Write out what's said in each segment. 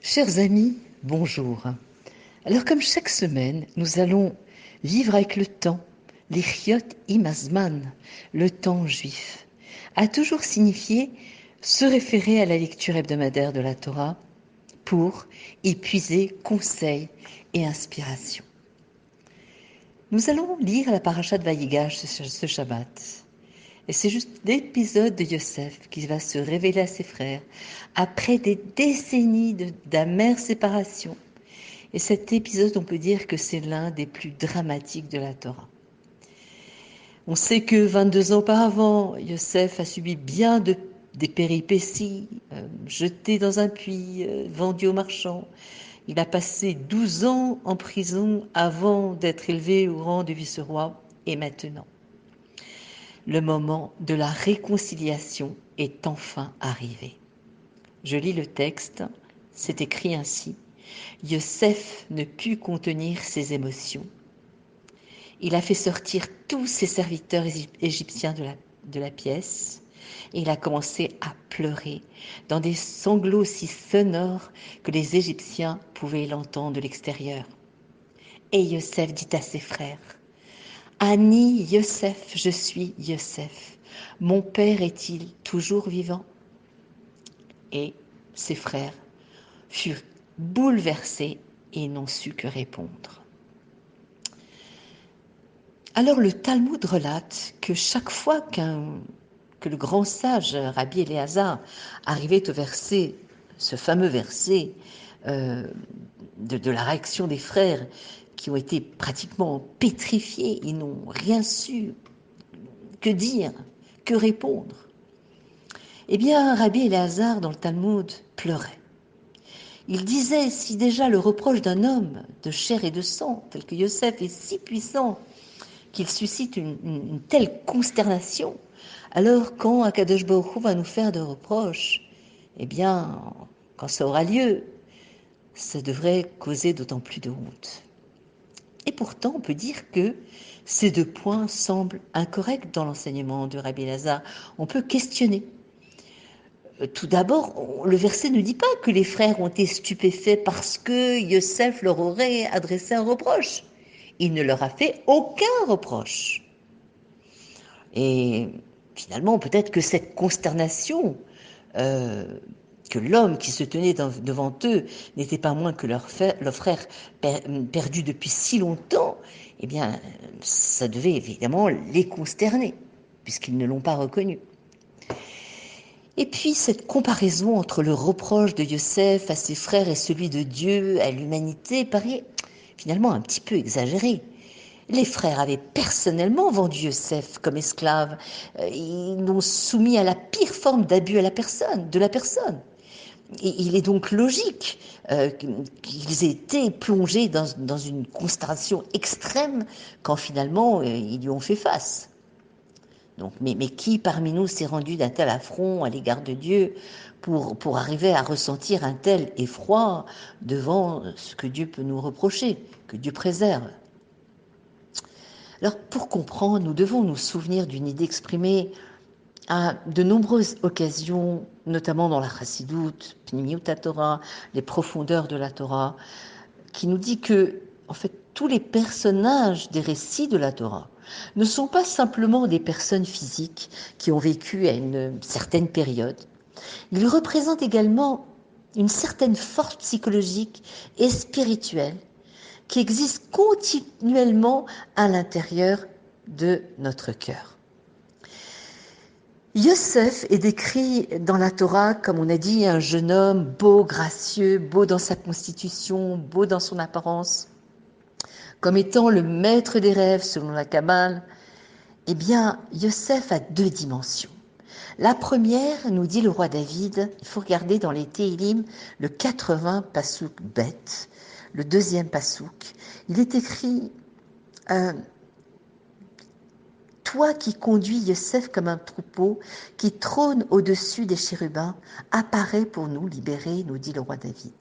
Chers amis, bonjour. Alors comme chaque semaine, nous allons vivre avec le temps, l'Ichiot Imazman, le temps juif, a toujours signifié se référer à la lecture hebdomadaire de la Torah pour y puiser conseils et inspiration. Nous allons lire la paracha de Vayigash ce Shabbat. Et c'est juste l'épisode de Yosef qui va se révéler à ses frères après des décennies d'amère séparation. Et cet épisode, on peut dire que c'est l'un des plus dramatiques de la Torah. On sait que 22 ans auparavant, Yosef a subi bien des péripéties, jeté dans un puits, vendu aux marchands. Il a passé 12 ans en prison avant d'être élevé au rang de vice-roi. Et maintenant, le moment de la réconciliation est enfin arrivé. Je lis le texte, c'est écrit ainsi. Yosef ne put contenir ses émotions. Il a fait sortir tous ses serviteurs égyptiens de la pièce et il a commencé à pleurer dans des sanglots si sonores que les Égyptiens pouvaient l'entendre de l'extérieur. Et Yosef dit à ses frères, Ani Yosef, je suis Yosef. Mon père est-il toujours vivant? Et ses frères furent bouleversés et n'ont su que répondre. Alors le Talmud relate que chaque fois que le grand sage Rabbi Éléazar arrivait au verset, ce fameux verset de la réaction des frères qui ont été pratiquement pétrifiés, ils n'ont rien su, que dire, que répondre. Eh bien, Rabbi Éléazar dans le Talmud pleurait. Il disait, si déjà le reproche d'un homme de chair et de sang, tel que Yosef, est si puissant qu'il suscite une telle consternation, alors quand Akadosh Baruch Hu va nous faire de reproches, eh bien, quand ça aura lieu, ça devrait causer d'autant plus de honte. Et pourtant, on peut dire que ces deux points semblent incorrects dans l'enseignement de Rabbi Lazare. On peut questionner. Tout d'abord, le verset ne dit pas que les frères ont été stupéfaits parce que Yosef leur aurait adressé un reproche. Il ne leur a fait aucun reproche. Et finalement, peut-être que cette consternation, que l'homme qui se tenait devant eux n'était pas moins que leur frère perdu depuis si longtemps, eh bien, ça devait évidemment les consterner, puisqu'ils ne l'ont pas reconnu. Et puis cette comparaison entre le reproche de Yosef à ses frères et celui de Dieu à l'humanité paraît finalement un petit peu exagérée. Les frères avaient personnellement vendu Yosef comme esclave. Ils l'ont soumis à la pire forme d'abus de la personne. Et il est donc logique qu'ils aient été plongés dans une consternation extrême quand finalement ils lui ont fait face. Donc, mais qui parmi nous s'est rendu d'un tel affront à l'égard de Dieu pour arriver à ressentir un tel effroi devant ce que Dieu peut nous reprocher, que Dieu préserve? Alors, pour comprendre, nous devons nous souvenir d'une idée exprimée à de nombreuses occasions, notamment dans la Chassidoute, Pnimiut Torah, les profondeurs de la Torah, qui nous dit que, en fait, tous les personnages des récits de la Torah ne sont pas simplement des personnes physiques qui ont vécu à une certaine période. Ils représentent également une certaine force psychologique et spirituelle qui existe continuellement à l'intérieur de notre cœur. Yosef est décrit dans la Torah, comme on a dit, un jeune homme beau, gracieux, beau dans sa constitution, beau dans son apparence, comme étant le maître des rêves selon la Kabbale. Eh bien, Yosef a deux dimensions. La première, nous dit le roi David, il faut regarder dans les Téhilim le 80 Passouk Bet, le deuxième Passouk. Il est écrit Toi qui conduis Yosef comme un troupeau, qui trône au-dessus des chérubins, apparaît pour nous libérer, nous dit le roi David.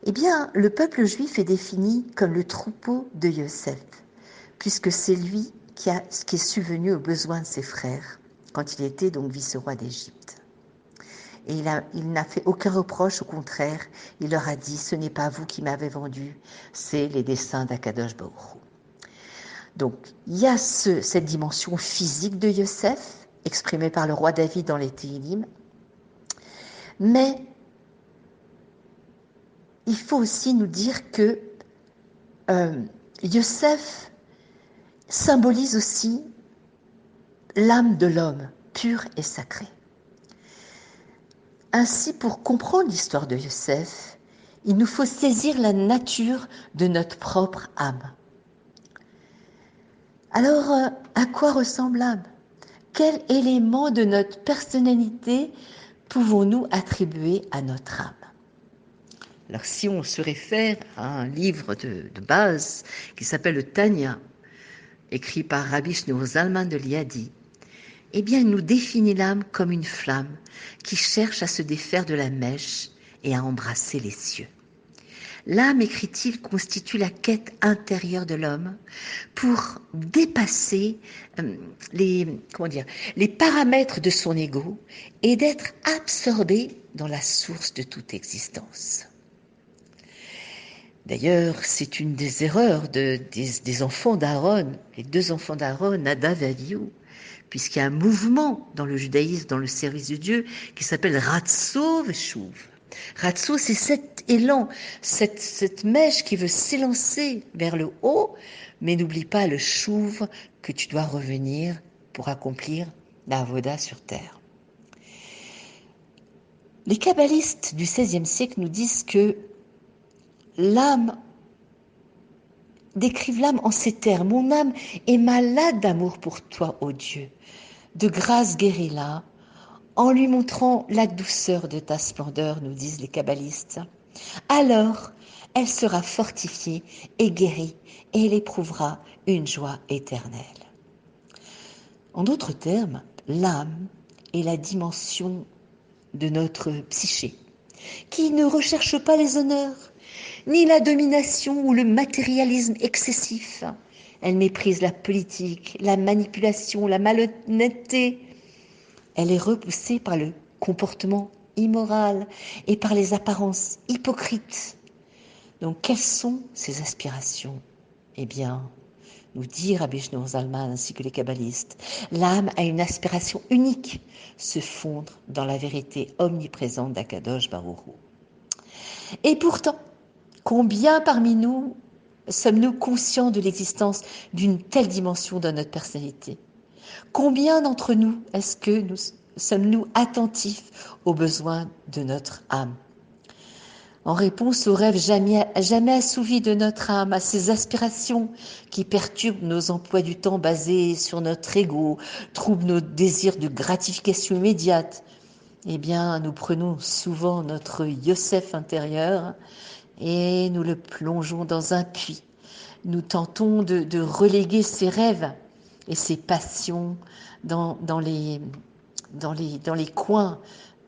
Eh bien, le peuple juif est défini comme le troupeau de Yosef, puisque c'est lui qui est subvenu aux besoins de ses frères, quand il était donc vice-roi d'Égypte. Et il n'a fait aucun reproche, au contraire, il leur a dit, ce n'est pas vous qui m'avez vendu, c'est les desseins d'Akadosh Baruch Hu. Donc, il y a cette dimension physique de Yosef, exprimée par le roi David dans les Téhilim, mais il faut aussi nous dire que Yosef symbolise aussi l'âme de l'homme, pure et sacrée. Ainsi, pour comprendre l'histoire de Yosef, il nous faut saisir la nature de notre propre âme. Alors, à quoi ressemble l'âme ? Quel élément de notre personnalité pouvons-nous attribuer à notre âme ? Alors, si on se réfère à un livre de base qui s'appelle le Tanya, écrit par Rabbi Shneur Zalman de Liadi, eh bien, il nous définit l'âme comme une flamme qui cherche à se défaire de la mèche et à embrasser les cieux. L'âme, écrit-il, constitue la quête intérieure de l'homme pour dépasser les paramètres de son ego et d'être absorbé dans la source de toute existence. D'ailleurs, c'est une des erreurs des enfants d'Aaron, les deux enfants d'Aaron, Nadav et Avihu, puisqu'il y a un mouvement dans le judaïsme, dans le service de Dieu, qui s'appelle Ratso Veshuv. Ratso, c'est cet élan, cette mèche qui veut s'élancer vers le haut, mais n'oublie pas le chouv que tu dois revenir pour accomplir la avoda sur terre. Les kabbalistes du XVIe siècle nous disent que l'âme, décrivent l'âme en ces termes. Mon âme est malade d'amour pour toi, ô Dieu. De grâce guéris-la, en lui montrant la douceur de ta splendeur, nous disent les kabbalistes. Alors, elle sera fortifiée et guérie, et elle éprouvera une joie éternelle. En d'autres termes, l'âme est la dimension de notre psyché, qui ne recherche pas les honneurs, ni la domination ou le matérialisme excessif. Elle méprise la politique, la manipulation, la malhonnêteté. Elle est repoussée par le comportement immoral et par les apparences hypocrites. Donc, quelles sont ses aspirations ? Eh bien, nous dit Rabbi Shneur Zalman ainsi que les kabbalistes, l'âme a une aspiration unique, se fondre dans la vérité omniprésente d'Akadosh Baruch Hu. Et pourtant, combien parmi nous sommes-nous conscients de l'existence d'une telle dimension dans notre personnalité ? Combien d'entre nous est-ce que nous sommes-nous attentifs aux besoins de notre âme ? En réponse aux rêves jamais assouvis de notre âme, à ces aspirations qui perturbent nos emplois du temps basés sur notre ego, troublent nos désirs de gratification immédiate, eh bien, nous prenons souvent notre Yosef intérieur et nous le plongeons dans un puits. Nous tentons de reléguer ces rêves et ces passions dans les coins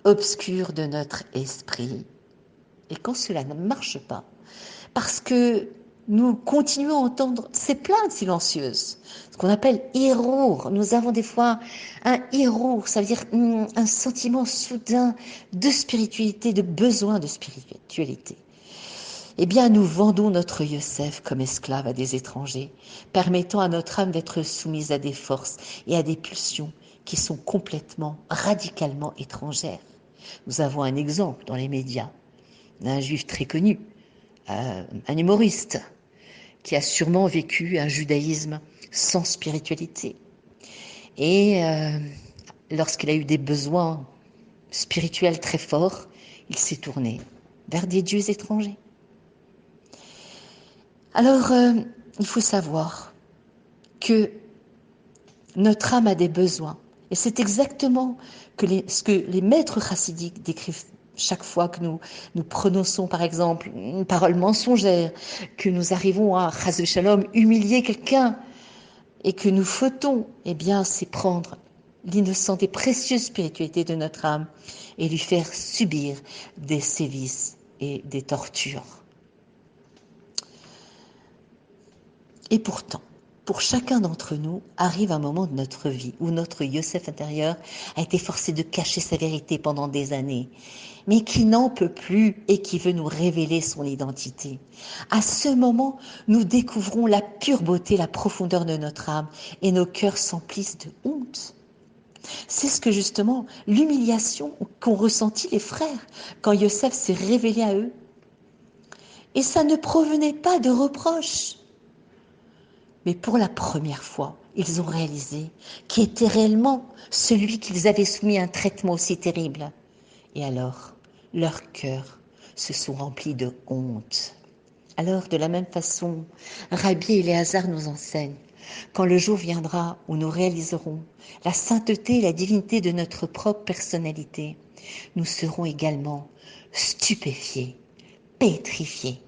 obscurs de notre esprit. Et quand cela ne marche pas, parce que nous continuons à entendre ces plaintes silencieuses, ce qu'on appelle hirour. Nous avons des fois un hirour, ça veut dire un sentiment soudain de spiritualité, de besoin de spiritualité. Eh bien, nous vendons notre Yosef comme esclave à des étrangers, permettant à notre âme d'être soumise à des forces et à des pulsions qui sont complètement, radicalement étrangères. Nous avons un exemple dans les médias d'un juif très connu, un humoriste, qui a sûrement vécu un judaïsme sans spiritualité. Et lorsqu'il a eu des besoins spirituels très forts, il s'est tourné vers des dieux étrangers. Alors, il faut savoir que notre âme a des besoins. Et c'est exactement ce que les maîtres chassidiques décrivent chaque fois que nous prononçons, par exemple, une parole mensongère, que nous arrivons à, chas v'shalom, humilier quelqu'un et que nous fautons, eh bien, c'est prendre l'innocente et précieuse spiritualité de notre âme et lui faire subir des sévices et des tortures. Et pourtant, pour chacun d'entre nous, arrive un moment de notre vie où notre Yosef intérieur a été forcé de cacher sa vérité pendant des années, mais qui n'en peut plus et qui veut nous révéler son identité. À ce moment, nous découvrons la pure beauté, la profondeur de notre âme et nos cœurs s'emplissent de honte. C'est ce que justement, l'humiliation qu'ont ressenti les frères quand Yosef s'est révélé à eux. Et ça ne provenait pas de reproches. Mais pour la première fois, ils ont réalisé qui était réellement celui qu'ils avaient soumis à un traitement aussi terrible. Et alors, leurs cœurs se sont remplis de honte. Alors, de la même façon, Rabbi Éléazar nous enseigne, quand le jour viendra où nous réaliserons la sainteté et la divinité de notre propre personnalité, nous serons également stupéfiés, pétrifiés.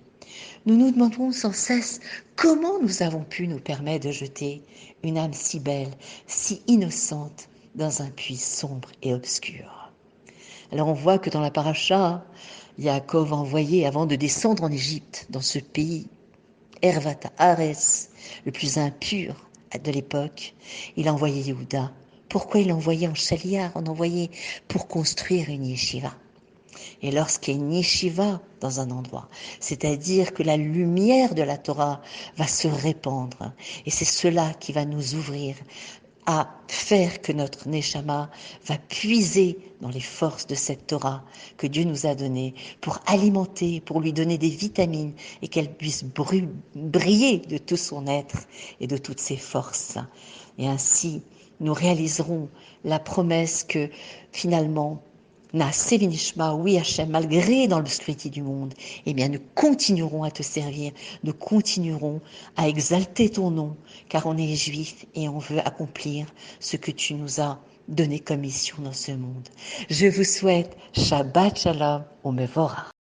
Nous nous demanderons sans cesse comment nous avons pu nous permettre de jeter une âme si belle, si innocente, dans un puits sombre et obscur. Alors on voit que dans la paracha, Yaakov a envoyé, avant de descendre en Égypte, dans ce pays, Hervata Arès, le plus impur de l'époque, il a envoyé Yehuda. Pourquoi il l'a envoyé en chaliard? On envoyé pour construire une yeshiva. Et lorsqu'il y a une yeshiva dans un endroit, c'est-à-dire que la lumière de la Torah va se répandre. Et c'est cela qui va nous ouvrir à faire que notre Neshama va puiser dans les forces de cette Torah que Dieu nous a donnée pour alimenter, pour lui donner des vitamines et qu'elle puisse briller de tout son être et de toutes ses forces. Et ainsi, nous réaliserons la promesse que finalement, Naaseh v'nishma, oui Hachem, malgré dans l'obscurité du monde, eh bien nous continuerons à te servir, nous continuerons à exalter ton nom, car on est juif et on veut accomplir ce que tu nous as donné comme mission dans ce monde. Je vous souhaite Shabbat Shalom, Umevora.